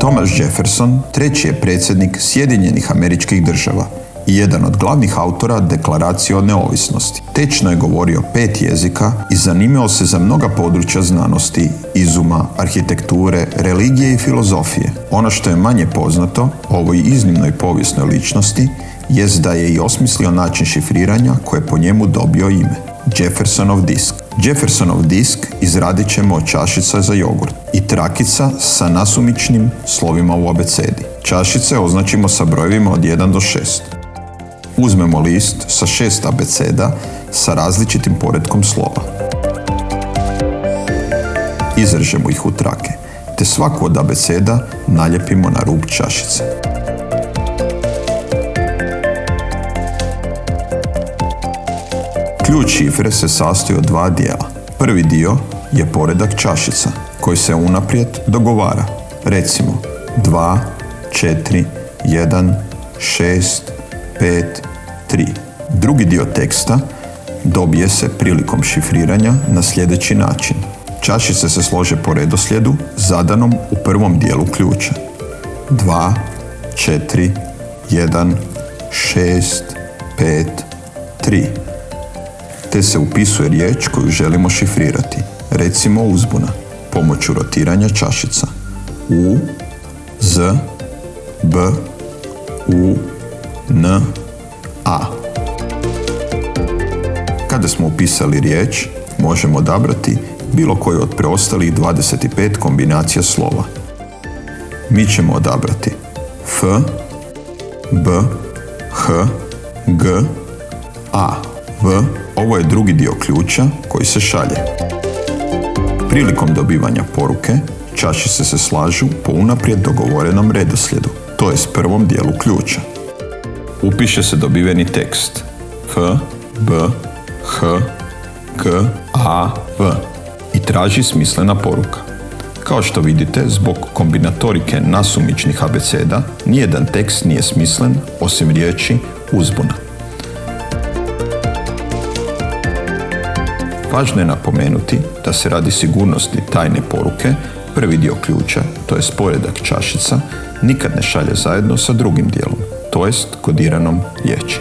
Thomas Jefferson treći je predsjednik Sjedinjenih Američkih Država i jedan od glavnih autora Deklaracije o neovisnosti. Tečno je govorio 5 jezika i zanimao se za mnoga područja znanosti, izuma, arhitekture, religije i filozofije. Ono što je manje poznato o ovoj iznimnoj povijesnoj ličnosti jest da je i osmislio način šifriranja koje je po njemu dobio ime Jeffersonov disk. Jeffersonov disk izradit ćemo od čašica za jogurt i trakica sa nasumičnim slovima u abecedi. Čašice označimo sa brojevima od 1 do 6. Uzmemo list sa 6 abeceda sa različitim poretkom slova. Izrežemo ih u trake, te svaku od abeceda naljepimo na rub čašice. Ključ šifre se sastoji od 2 dijela. Prvi dio je poredak čašica, koji se unaprijed dogovara. Recimo 2, 4, 1, 6, 5, 3. Drugi dio teksta dobije se prilikom šifriranja na sljedeći način. Čašice se slože po redoslijedu zadanom u prvom dijelu ključa. 2, 4, 1, 6, 5, 3. Te se upisuje riječ koju želimo šifrirati, recimo uzbuna, pomoću rotiranja čašica. U, Z, B, U, N, A. Kada smo upisali riječ, možemo odabrati bilo koju od preostalih 25 kombinacija slova. Mi ćemo odabrati F, B, H, G, A, V. Ovo je drugi dio ključa koji se šalje. Prilikom dobivanja poruke, čašice se slažu po unaprijed dogovorenom redoslijedu, to je s prvom dijelu ključa. Upiše se dobiveni tekst F, B, H, G, A, V i traži smislena poruka. Kao što vidite, zbog kombinatorike nasumičnih abeceda, nijedan tekst nije smislen osim riječi uzbuna. Važno je napomenuti da se radi sigurnosti tajne poruke prvi dio ključa, to jest poredak čašica, nikad ne šalje zajedno sa drugim dijelom, to jest kodiranom riječi.